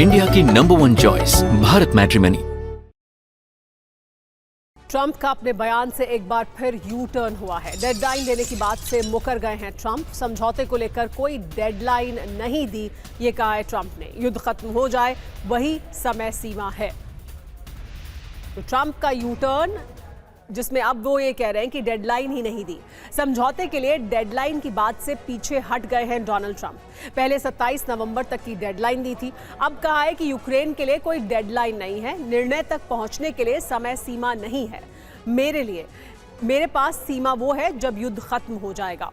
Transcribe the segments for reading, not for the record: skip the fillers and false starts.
India की #1 choice Bharat matrimony. Trump का अपने बयान से एक बार फिर यू टर्न हुआ है। डेडलाइन देने की बात से मुकर गए हैं ट्रंप। समझौते को लेकर कोई डेडलाइन नहीं दी, ये कहा है ट्रंप ने। युद्ध खत्म हो जाए वही समय सीमा है। तो ट्रंप का यू टर्न, जिसमें अब वो ये कह रहे हैं कि डेडलाइन ही नहीं दी। समझौते के लिए डेडलाइन की बात से पीछे हट गए हैं डोनाल्ड ट्रंप। पहले 27 नवंबर तक की डेडलाइन दी थी, अब कहा है कि यूक्रेन के लिए कोई डेडलाइन नहीं है, निर्णय तक पहुंचने के लिए समय सीमा नहीं है। मेरे पास सीमा वो है जब युद्ध खत्म हो जाएगा।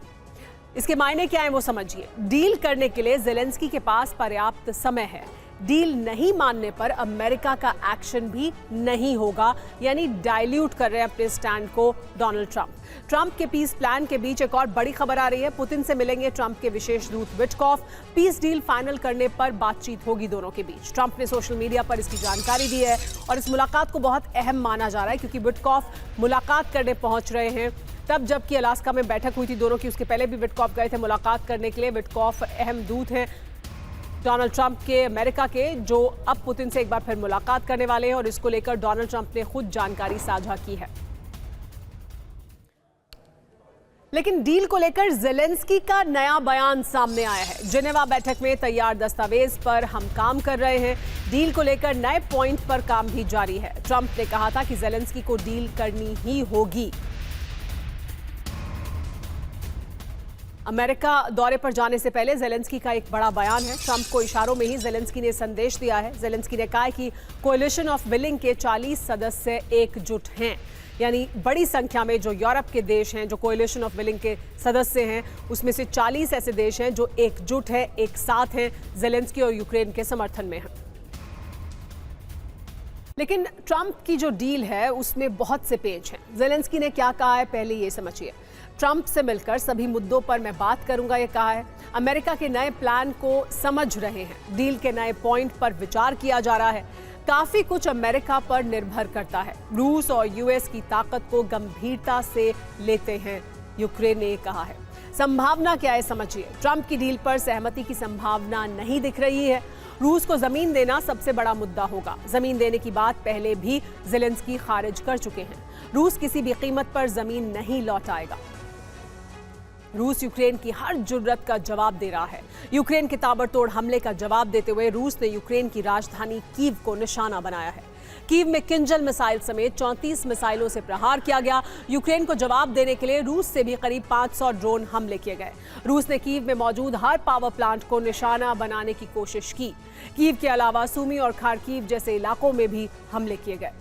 इसके मायने क्या है वो समझिए। डील करने के लिए ज़ेलेंस्की के पास पर्याप्त समय है। डील नहीं मानने पर अमेरिका का एक्शन भी नहीं होगा, यानी डाइल्यूट कर रहे हैं अपने स्टैंड को डोनाल्ड ट्रंप। ट्रंप के पीस प्लान के बीच एक और बड़ी खबर आ रही है। पुतिन से मिलेंगे ट्रंप के विशेष दूत विटकॉफ। पीस डील फाइनल करने पर बातचीत होगी दोनों के बीच। ट्रंप ने सोशल मीडिया पर इसकी जानकारी दी है और इस मुलाकात को बहुत अहम माना जा रहा है, क्योंकि विटकॉफ मुलाकात करने पहुंच रहे हैं तब जबकि अलास्का में बैठक हुई थी दोनों की। उसके पहले भी विटकॉफ गए थे मुलाकात करने के लिए। विटकॉफ अहम दूत हैं डोनाल्ड ट्रंप के, अमेरिका के, जो अब पुतिन से एक बार फिर मुलाकात करने वाले हैं और इसको लेकर डोनाल्ड ट्रंप ने खुद जानकारी साझा की है। लेकिन डील को लेकर ज़ेलेंस्की का नया बयान सामने आया है। जिनेवा बैठक में तैयार दस्तावेज पर हम काम कर रहे हैं। डील को लेकर नए पॉइंट पर काम भी जारी है। ट्रंप ने कहा था कि ज़ेलेंस्की को डील करनी ही होगी। अमेरिका दौरे पर जाने से पहले ज़ेलेंस्की का एक बड़ा बयान है। ट्रंप को इशारों में ही ज़ेलेंस्की ने संदेश दिया है। ज़ेलेंस्की ने कहा है कि कोएलिशन ऑफ विलिंग के 40 सदस्य एकजुट हैं, यानी बड़ी संख्या में जो यूरोप के देश हैं, जो कोएलिशन ऑफ विलिंग के सदस्य हैं, उसमें से 40 ऐसे देश हैं जो एकजुट हैं, एक साथ हैं, ज़ेलेंस्की और यूक्रेन के समर्थन में हैं। लेकिन ट्रंप की जो डील है उसमें बहुत से पेच हैं। ज़ेलेंस्की ने क्या कहा है पहले ये समझिए। ट्रंप से मिलकर सभी मुद्दों पर मैं बात करूंगा, ये कहा है। अमेरिका के नए प्लान को समझ रहे हैं। डील के नए पॉइंट पर विचार किया जा रहा है। काफी कुछ अमेरिका पर निर्भर करता है। रूस और यूएस की ताकत को गंभीरता से लेते हैं, यूक्रेन ने कहा है। संभावना क्या है समझिए। ट्रंप की डील पर सहमति की संभावना नहीं दिख रही है। रूस को जमीन देना सबसे बड़ा मुद्दा होगा। जमीन देने की बात पहले भी ज़ेलेंस्की खारिज कर चुके हैं। रूस किसी भी कीमत पर जमीन नहीं लौटाएगा। रूस यूक्रेन की हर जरूरत का जवाब दे रहा है। यूक्रेन के ताबड़तोड़ हमले का जवाब देते हुए रूस ने यूक्रेन की राजधानी कीव को निशाना बनाया है। कीव में किंजल मिसाइल समेत 34 मिसाइलों से प्रहार किया गया। यूक्रेन को जवाब देने के लिए रूस से भी करीब 500 ड्रोन हमले किए गए। रूस ने कीव में मौजूद हर पावर प्लांट को निशाना बनाने की कोशिश की। कीव के अलावा सूमी और खार्किव जैसे इलाकों में भी हमले किए गए।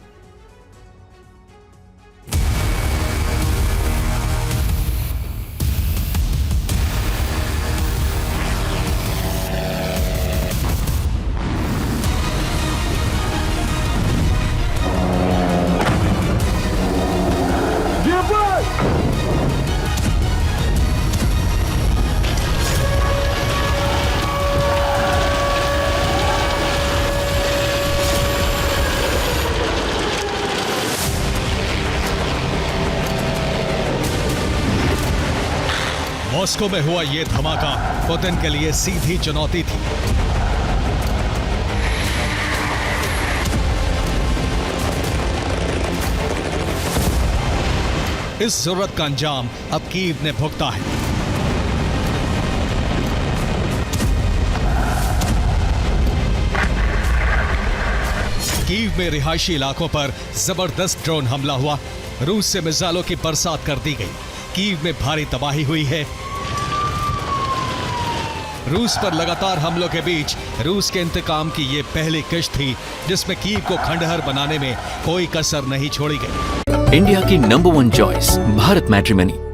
मॉस्को में हुआ यह धमाका पुतिन के लिए सीधी चुनौती थी। इस जरूरत का अंजाम अब कीव ने भुगता है। कीव में रिहायशी इलाकों पर जबरदस्त ड्रोन हमला हुआ। रूस से मिसाइलों की बरसात कर दी गई। कीव में भारी तबाही हुई है। रूस पर लगातार हमलों के बीच रूस के इंतकाम की ये पहली किश्त थी जिसमें कीव को खंडहर बनाने में कोई कसर नहीं छोड़ी गई। इंडिया की #1 चॉइस भारत मैट्रिमनी।